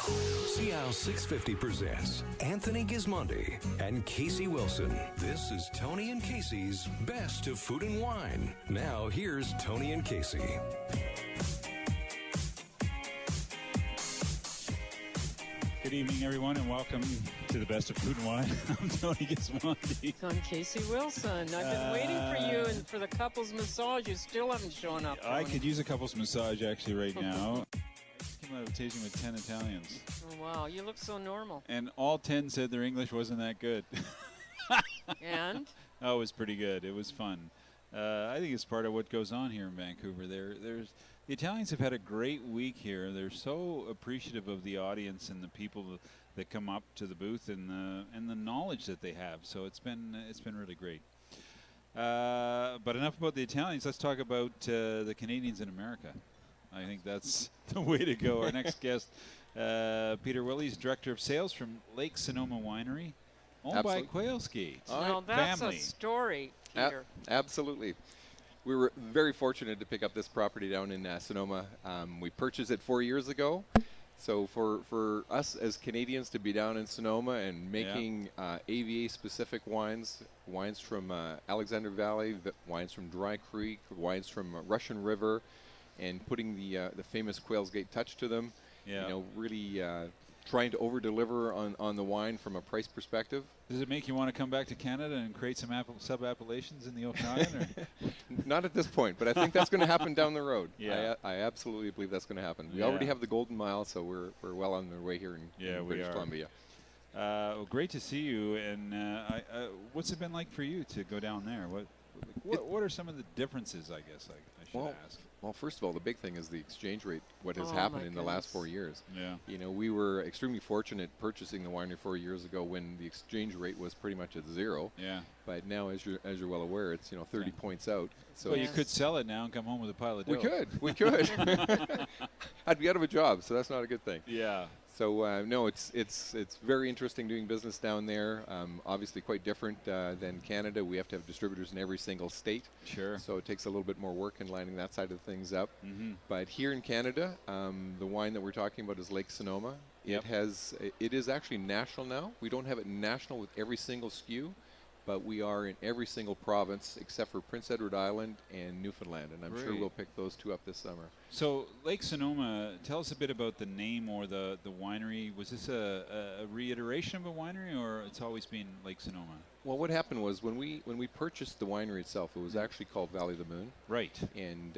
See how 650 presents Anthony Gismondi and Casey Wilson. This is Tony and Casey's Best of Food and Wine. Now, here's Tony and Casey. Good evening, everyone, and welcome to the Best of Food and Wine. I'm Tony Gismondi. I'm Casey Wilson. I've been waiting for you and for the couple's massage. You still haven't shown up, Tony. I could use a couple's massage, actually, right now. I just came out of tasting with 10 Italians. Oh, wow. You look so normal. And all 10 said their English wasn't that good. And? Oh, it was pretty good. It was fun. I think it's part of what goes on here in Vancouver. The Italians have had a great week here. They're so appreciative of the audience and the people that come up to the booth and the knowledge that they have. So it's been really great. But enough about the Italians. Let's talk about the Canadians in America. I think that's the way to go. Our next guest, Peter Wille, is Director of Sales from Lake Sonoma Winery, owned by Quailski. Now that's family. a story, Peter. Absolutely. We were very fortunate to pick up this property down in Sonoma. We purchased it 4 years ago. So for us as Canadians to be down in Sonoma and making AVA-specific wines from Alexander Valley, wines from Dry Creek, wines from Russian River, and putting the famous Quail's Gate touch to them, really trying to over-deliver on the wine from a price perspective. Does it make you want to come back to Canada and create some sub-appellations in the Okanagan? Not at this point, but I think that's going to happen down the road. Yeah. I absolutely believe that's going to happen. We already have the Golden Mile, so we're well on our way here in British Columbia. Well, great to see you. And what's it been like for you to go down there? What are some of the differences, I guess I should ask? Well, first of all, the big thing is the exchange rate, what has happened in the last 4 years. Yeah. We were extremely fortunate purchasing the winery 4 years ago when the exchange rate was pretty much at zero. Yeah. But now, as you're well aware, it's 30 points out. So well, you could sell it now and come home with a pile of dough. We could. I'd be out of a job, so that's not a good thing. Yeah. So no, it's very interesting doing business down there. Obviously, quite different than Canada. We have to have distributors in every single state. Sure. So it takes a little bit more work in lining that side of things up. Mm-hmm. But here in Canada, the wine that we're talking about is Lake Sonoma. Yep. It is actually national now. We don't have it national with every single SKU, but we are in every single province except for Prince Edward Island and Newfoundland, and I'm sure we'll pick those two up this summer. So Lake Sonoma, tell us a bit about the name or the winery. Was this a reiteration of a winery, or it's always been Lake Sonoma? Well, what happened was when we purchased the winery itself, it was actually called Valley of the Moon. Right. And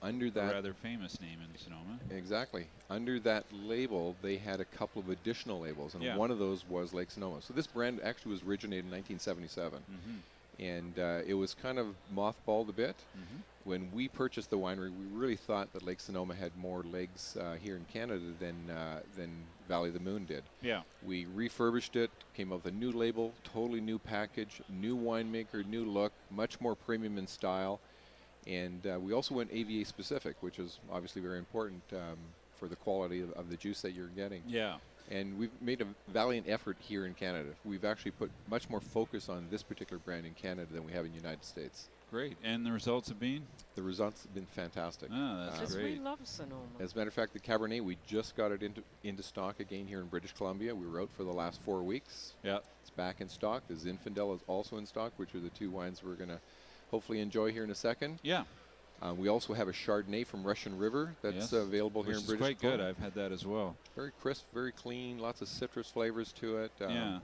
under that... A rather famous name in Sonoma. Exactly. Under that label, they had a couple of additional labels, and one of those was Lake Sonoma. So this brand actually was originated in 1977. Mm-hmm. And it was kind of mothballed a bit. Mm-hmm. When we purchased the winery, we really thought that Lake Sonoma had more legs here in Canada than Valley of the Moon did. Yeah. We refurbished it, came up with a new label, totally new package, new winemaker, new look, much more premium in style. And we also went AVA specific, which is obviously very important for the quality of the juice that you're getting. Yeah. And we've made a valiant effort here in Canada. We've actually put much more focus on this particular brand in Canada than we have in the United States. Great. And the results have been? The results have been fantastic. Oh, that's great. We love Sonoma. As a matter of fact, the Cabernet, we just got it into stock again here in British Columbia. We were out for the last 4 weeks. Yeah. It's back in stock. The Zinfandel is also in stock, which are the two wines we're going to hopefully enjoy here in a second. Yeah. We also have a Chardonnay from Russian River that's available here in British Columbia. It's quite good. I've had that as well. Very crisp, very clean, lots of citrus flavors to it. Yeah.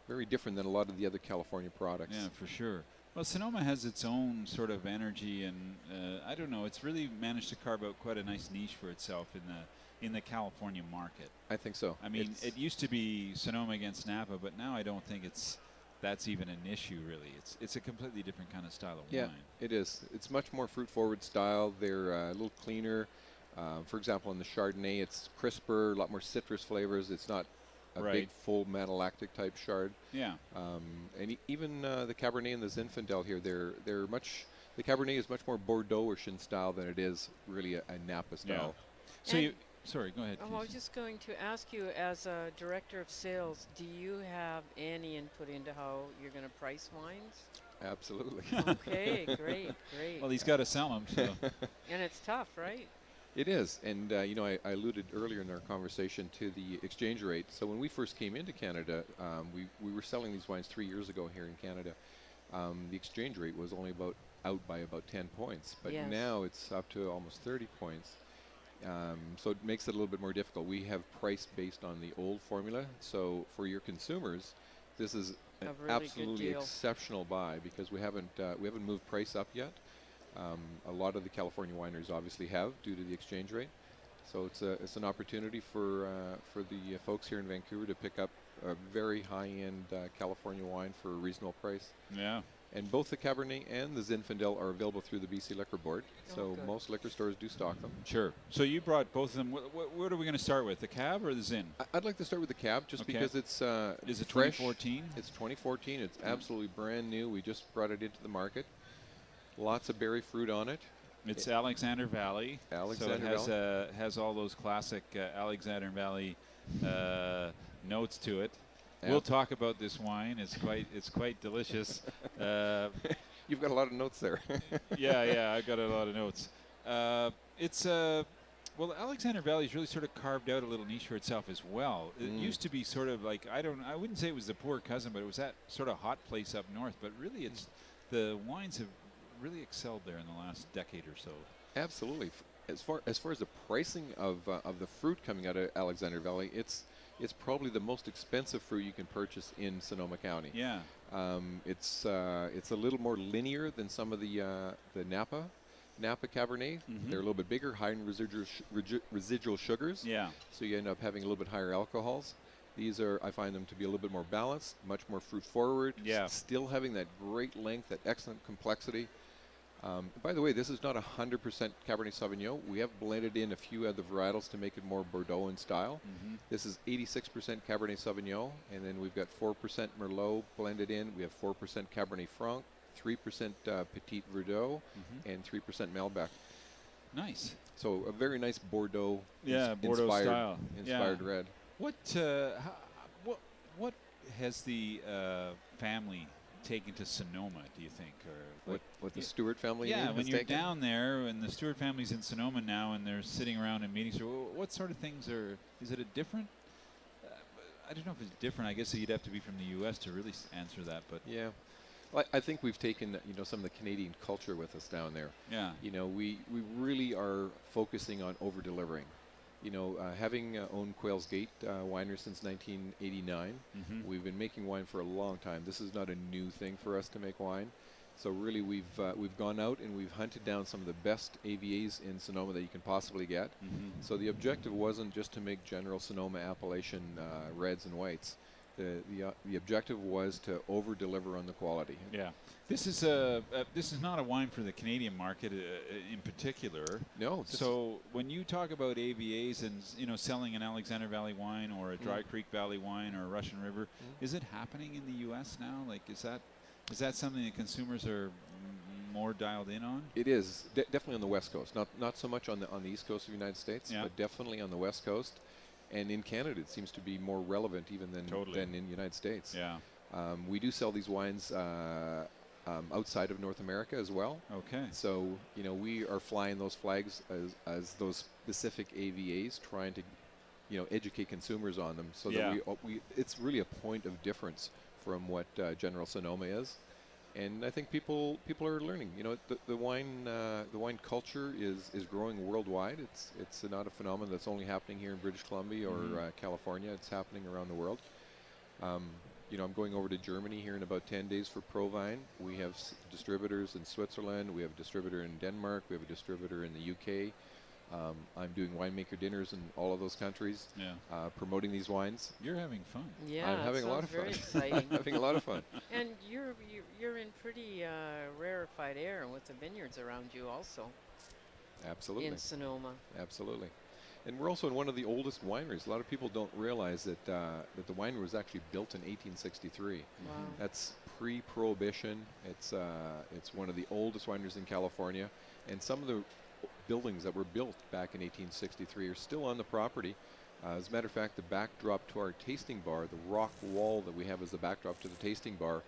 Very different than a lot of the other California products. Yeah, for sure. Well, Sonoma has its own sort of energy, and I don't know. It's really managed to carve out quite a nice niche for itself in the California market. I think so. I mean, it used to be Sonoma against Napa, but now I don't think that's even an issue, really. It's a completely different kind of style of wine. Yeah, it is. It's much more fruit-forward style. They're a little cleaner. For example, in the Chardonnay, it's crisper, a lot more citrus flavors. It's not a big, full malolactic type Chard. Yeah. And even the Cabernet and the Zinfandel here, they're much. The Cabernet is much more Bordeaux-ish in style than it is really a Napa style. Yeah. So sorry, go ahead. I was just going to ask you, as a director of sales, do you have any input into how you're going to price wines? Absolutely. Okay, great. Well, he's got to sell them. So. And it's tough, right? It is, and I alluded earlier in our conversation to the exchange rate. So when we first came into Canada, we were selling these wines 3 years ago here in Canada. The exchange rate was only out by about 10 points, but Yes. now it's up to almost 30 points. So it makes it a little bit more difficult. We have priced based on the old formula, so for your consumers, this is an A really good absolutely deal. exceptional buy because we haven't moved price up yet. A lot of the California wineries obviously have due to the exchange rate. So it's an opportunity for the folks here in Vancouver to pick up a very high-end California wine for a reasonable price. Yeah. And both the Cabernet and the Zinfandel are available through the BC Liquor Board. So good. most liquor stores do stock them. Sure. So you brought both of them. What are we going to start with, the Cab or the Zin? I'd like to start with the Cab just Okay. because it's Is it fresh. 2014? It's 2014. It's absolutely brand new. We just brought it into the market. Lots of berry fruit on it. It's Alexander Valley. Alexander so it has all those classic Alexander Valley notes to it. Yeah. We'll talk about this wine. It's quite delicious. You've got a lot of notes there. Yeah, I got a lot of notes. Well, Alexander Valley's really sort of carved out a little niche for itself as well. It used to be sort of like I wouldn't say it was the poor cousin, but it was that sort of hot place up north. But really, the wines have really excelled there in the last decade or so. Absolutely. As far as the pricing of the fruit coming out of Alexander Valley, it's probably the most expensive fruit you can purchase in Sonoma County. Yeah. It's a little more linear than some of the Napa Cabernet. They're a little bit bigger, high in residual sugars. Yeah. So you end up having a little bit higher alcohols. These I find them to be a little bit more balanced, much more fruit forward. Yeah. Still having that great length, that excellent complexity. By the way, this is not 100% Cabernet Sauvignon. We have blended in a few other varietals to make it more Bordeaux in style. This is 86% Cabernet Sauvignon, and then we've got 4% Merlot blended in. We have 4% Cabernet Franc, 3% Petit Verdot, and 3% Malbec. Nice. So a very nice Bordeaux, Bordeaux style. inspired red. What has the family taken to Sonoma, do you think, or What the Stewart family when has you're taken? down there and the Stewart family's in Sonoma now and they're sitting around in meetings, what sort of things is it a different? I don't know if it's different. I guess you'd have to be from the U.S. to really answer that, but Yeah. Well, I think we've taken some of the Canadian culture with us down there. yeah. We really are focusing on over-delivering. Having owned Quails Gate Winery since 1989, we've been making wine for a long time. This is not a new thing for us to make wine. So really, we've gone out and we've hunted down some of the best AVAs in Sonoma that you can possibly get. So the objective wasn't just to make general Sonoma Appellation reds and whites. The objective was to over-deliver on the quality. Yeah. This is not a wine for the Canadian market in particular. No. So when you talk about AVAs and selling an Alexander Valley wine or a Dry Creek Valley wine or a Russian River, is it happening in the U.S. now? Like, is that something that consumers are more dialed in on? It is definitely on the West Coast. Not so much on the East Coast of the United States, Yeah. but definitely on the West Coast. And in Canada, it seems to be more relevant even than in the United States. Yeah. We do sell these wines outside of North America as well. Okay. So, we are flying those flags as those specific AVAs, trying to, educate consumers on them so that it's really a point of difference from what General Sonoma is. And I think people are learning. The wine culture is growing worldwide. It's not a phenomenon that's only happening here in British Columbia or California. It's happening around the world. I'm going over to Germany here in about 10 days for Provine. We have distributors in Switzerland. We have a distributor in Denmark. We have a distributor in the UK. I'm doing winemaker dinners in all of those countries, promoting these wines. You're having fun. Yeah, I'm having a lot of fun. Very exciting. Having a lot of fun. And you're in pretty rarefied air with the vineyards around you also. Absolutely. In Sonoma. Absolutely. And we're also in one of the oldest wineries. A lot of people don't realize that the winery was actually built in 1863. Wow. That's pre-Prohibition. It's one of the oldest wineries in California, and some of the buildings that were built back in 1863 are still on the property. As a matter of fact, the backdrop to our tasting bar, the rock wall that we have as the backdrop to the tasting bar,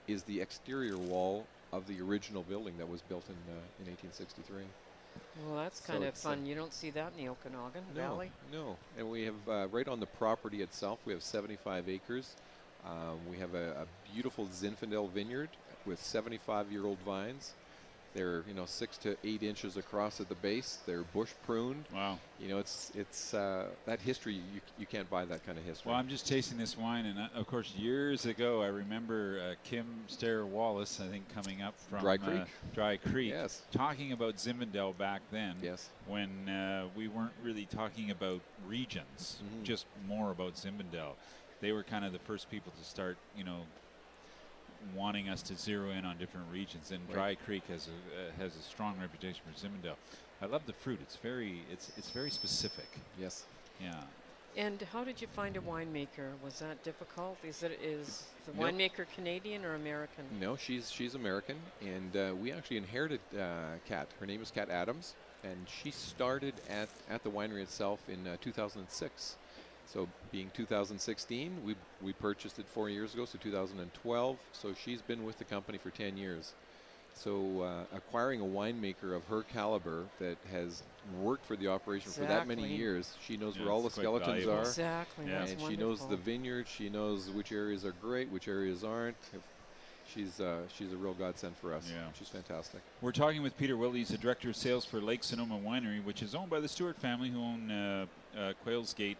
is the exterior wall of the original building that was built in 1863. Well, that's So kind of it's, fun. You don't see that in the Okanagan Valley. No. And we have right on the property itself, we have 75 acres. We have a beautiful Zinfandel vineyard with 75-year-old vines. They're 6 to 8 inches across at the base. They're bush pruned. Wow. It's that history. You can't buy that kind of history. Well, I'm just tasting this wine, and of course, years ago, I remember Kim Stair-Wallace, I think, coming up from Dry Creek, Yes. talking about Zinfandel back then. Yes. When we weren't really talking about regions, just more about Zinfandel. They were kind of the first people to start, wanting us to zero in on different regions, and Dry Creek has a strong reputation for Zinfandel. I love the fruit. It's very specific. Yes. Yeah. And how did you find a winemaker? Was that difficult? Is the winemaker Canadian or American? No, she's American, and we actually inherited Kat. Her name is Kat Adams, and she started at the winery itself in 2006. So being 2016, we purchased it 4 years ago, so 2012. So she's been with the company for 10 years. So acquiring a winemaker of her caliber that has worked for the operation for that many years, she knows where all the skeletons are. Exactly. Yeah. That's And wonderful. she knows the vineyard. She knows which areas are great, which areas aren't. She's a real godsend for us. Yeah. She's fantastic. We're talking with Peter Wille. He's the director of sales for Lake Sonoma Winery, which is owned by the Stewart family, who own Quails Gate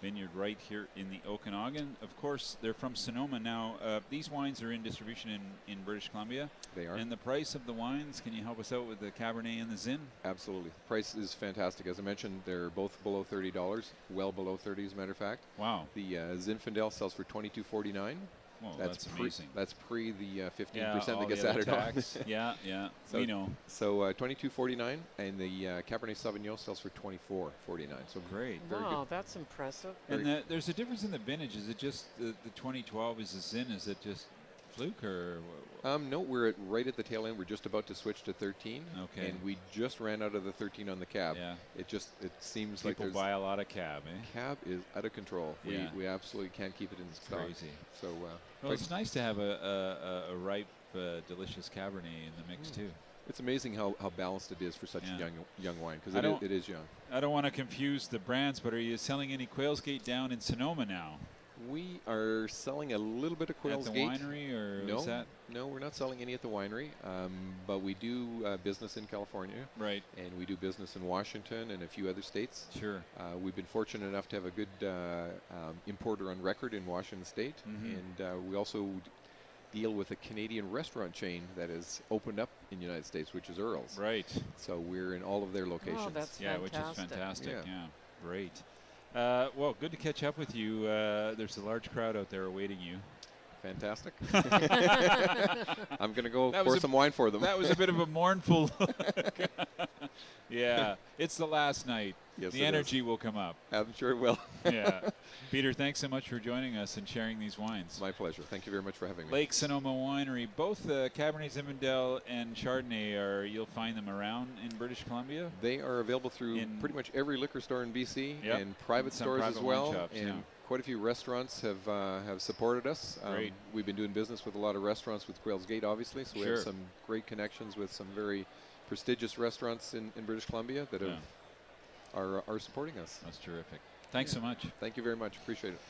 Vineyard right here in the Okanagan. Of course, they're from Sonoma now. These wines are in distribution in British Columbia. They are. And the price of the wines, can you help us out with the Cabernet and the Zin? Absolutely. The price is fantastic. As I mentioned, they're both below $30, well below 30 as a matter of fact. Wow. The Zinfandel sells for $22.49. Well, that's amazing. That's pre the 15% all that gets the other added tax. on. Yeah, we know. So $22.49, and the Cabernet Sauvignon sells for $24.49. So Great. very Wow, good. that's impressive. And there's a difference in the vintage. Is it just the 2012 is the Zin? Is it just fluke or? No, we're right at the tail end. We're just about to switch to 13. Okay. And we just ran out of the 13 on the cab. Yeah. It seems like People buy a lot of cab, eh? cab is out of control. Yeah. We absolutely can't keep it in stock. Crazy. So Well, it's nice to have a ripe, delicious Cabernet in the mix too. it's amazing how balanced it is for such a young wine, because it is young. I don't want to confuse the brands, but are you selling any Quails Gate down in Sonoma now? We are selling a little bit of Quails At the Gate. winery, or No, is that no, we're not selling any at the winery, but we do business in California, right? and we do business in Washington and a few other states. Sure. We've been fortunate enough to have a good importer on record in Washington State, and we also deal with a Canadian restaurant chain that has opened up in the United States, which is Earl's. Right. So we're in all of their locations. Oh, that's Which is fantastic. Yeah. Yeah. Great. Well, good to catch up with you. There's a large crowd out there awaiting you. Fantastic. I'm going to go That pour was some wine for them. That was a bit of a mournful. Yeah, it's the last night. Yes, The it energy will come up. I'm sure it will. Yeah. Peter, thanks so much for joining us and sharing these wines. My pleasure. Thank you very much for having me. Lake Sonoma Winery, both Cabernet Zinfandel and Chardonnay you'll find them around in British Columbia. They are available through pretty much every liquor store in BC, and private Some stores private as well. wine shops, and quite a few restaurants have supported us. Great. We've been doing business with a lot of restaurants with Quails Gate, obviously, so we have some great connections with some very prestigious restaurants in British Columbia that are supporting us. That's terrific. Thanks so much. Thank you very much. Appreciate it.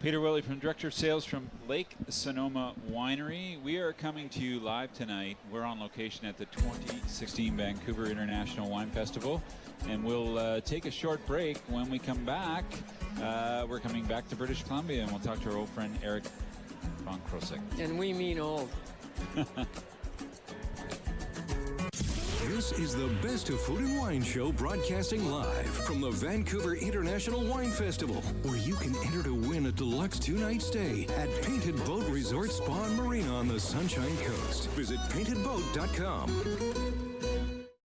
Peter Wille, from Director of Sales from Lake Sonoma Winery. We are coming to you live tonight. We're on location at the 2016 Vancouver International Wine Festival, and we'll take a short break. When we come back, we're coming back to British Columbia, and we'll talk to our old friend Eric von Krosek. And we mean old. This is the Best of Food and Wine show, broadcasting live from the Vancouver International Wine Festival, where you can enter to win a deluxe 2-night stay at Painted Boat Resort Spa and Marina on the Sunshine Coast. Visit paintedboat.com.